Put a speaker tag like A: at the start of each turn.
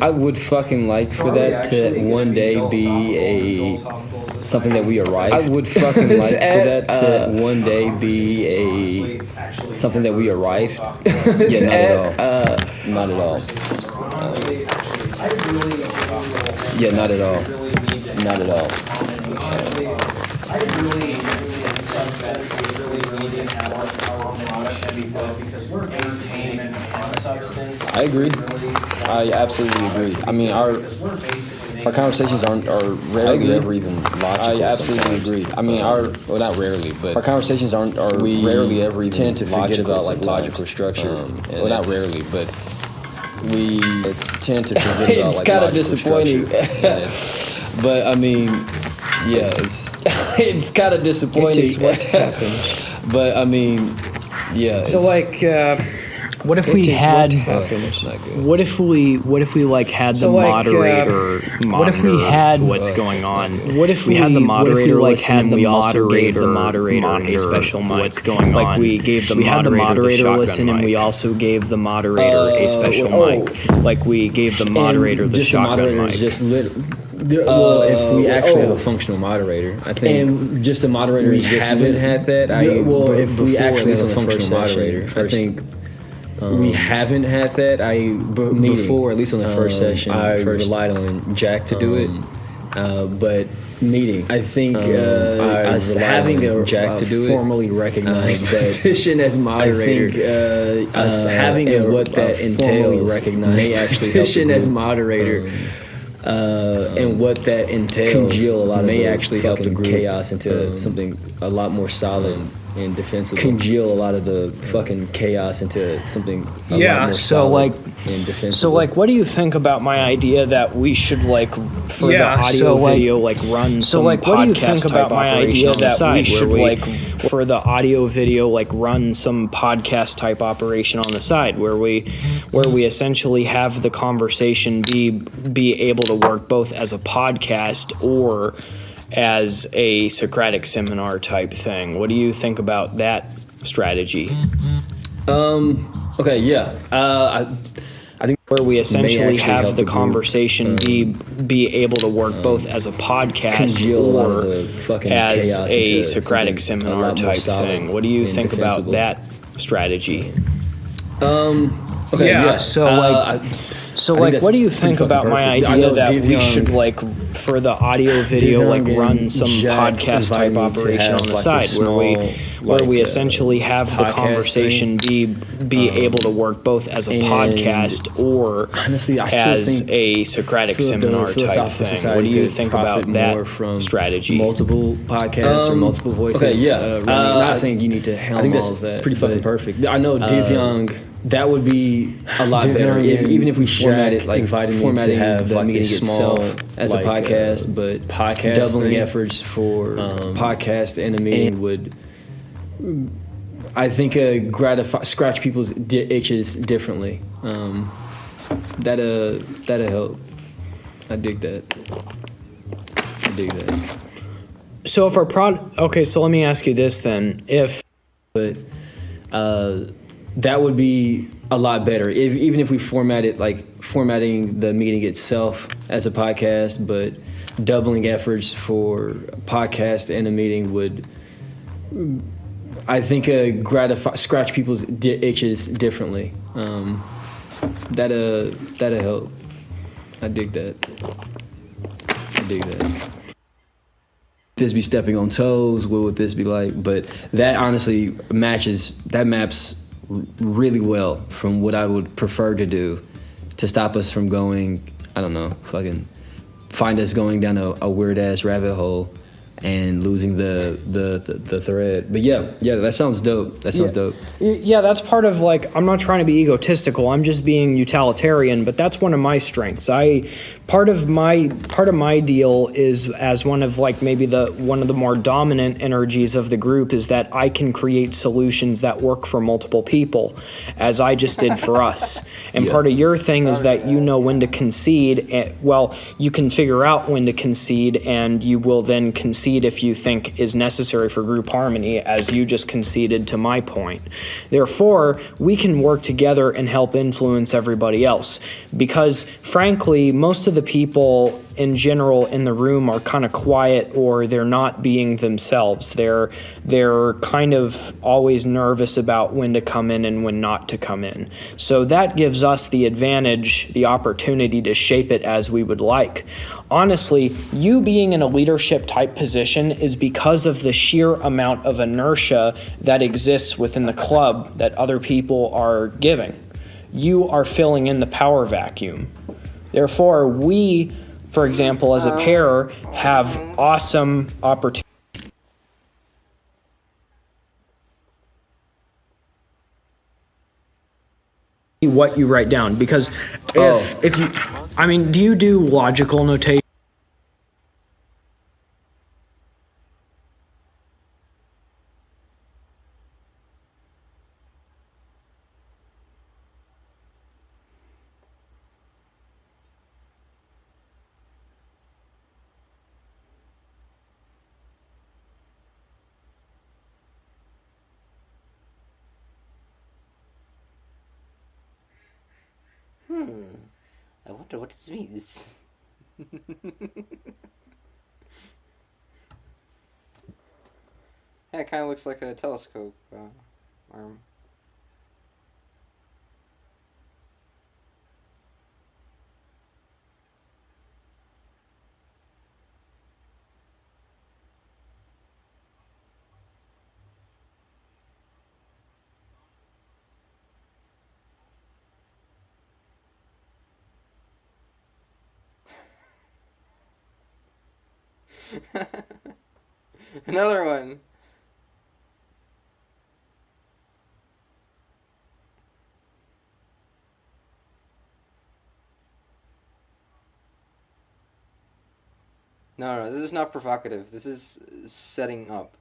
A: I would fucking like for that to one day be something that we arrive. I would fucking like for that to one day be something that we arrive. Yeah, not at all. Yeah, not at all. Not at all. I agree. I absolutely agree. I mean, our conversations are rarely ever even logical. I absolutely agree. I mean, well, not rarely, but our conversations are rarely ever even tend to forget about like logical structure. Well, not rarely, but we tend to forget about like kind of disappointing. But I mean, yeah, it's kind of disappointing. What happens? But I mean, yeah.
B: So like. What if we had? What if we like had the moderator? What if we had
C: what's going on?
B: What if we had the moderator? Like had the moderator, the moderator a special mic.
C: What's going on?
B: Like we gave the moderator listen, and we also gave the moderator a special mic. Like we gave the moderator the shotgun mic.
A: Well, if we actually have a functional moderator, I think, and just the moderator we just haven't had that. If we actually have a functional moderator, I think. We haven't had that. Before, at least on the first session, I relied on Jack to do it. But meeting, I think us having a Jack to do formally recognized position as moderator. I think us having what that entails may actually position as moderator. And what that entails may actually help the group chaos into something a lot more solid and defensible. Congeal a lot of the fucking chaos into something a lot more solid and defensible.
B: So like, what do you think about my idea that we should like for the audio video like run some podcast type operation on the side? We should like for the audio video like run some podcast type operation on the side where we essentially have the conversation be able to work both as a podcast or as a Socratic seminar type thing. What do you think about that strategy?
A: Okay, yeah. I think
B: where we essentially have the conversation be able to work both as a podcast or as a Socratic seminar type thing. What do you think about that strategy?
A: Okay, yeah.
B: So what do you think about my idea that we should like for the audio video like run some podcast type operation on the side where we essentially have the conversation be able to work both as a podcast or as a Socratic seminar type thing? What do you think about that strategy?
A: Multiple podcasts or multiple voices. Okay, yeah. Not saying you need to helm all of that. Pretty fucking perfect. I know Div Young. That would be a lot better, even if we formatted like formatting have the meeting itself as a podcast, but doubling efforts for podcast and a meeting would, I think, scratch people's itches differently. That'll help. I dig that.
B: So if our so let me ask you this then:
A: that would be a lot better, even if we formatting the meeting itself as a podcast, but doubling efforts for podcast and a meeting would, I think, scratch people's itches differently. That'll help. I dig that. This be stepping on toes? What would this be like? But that honestly maps really well from what I would prefer to do to stop us from going, I don't know, fucking find us going down a weird ass rabbit hole and losing the thread. But yeah, that sounds dope. Dope.
B: Yeah, that's part of like, I'm not trying to be egotistical. I'm just being utilitarian, but that's one of my strengths. Part of my deal is as one of like maybe one of the more dominant energies of the group is that I can create solutions that work for multiple people, as I just did for us. And part of your thing is that you know when to concede. You can figure out when to concede, and you will then concede concede if you think is necessary for group harmony, as you just conceded to my point. Therefore, we can work together and help influence everybody else. Because, frankly, most of the people in general in the room are kind of quiet, or they're not being themselves. They're kind of always nervous about when to come in and when not to come in. So that gives us the advantage, the opportunity to shape it as we would like. Honestly, you being in a leadership type position is because of the sheer amount of inertia that exists within the club that other people are giving. You are filling in the power vacuum. Therefore, we, for example, as a pair, have awesome opportunities. What you write down, because if you, I mean, do you do logical notation?
C: I wonder what this means. Yeah, it kind of looks like a telescope arm. Another one. No, this is not provocative. This is setting up.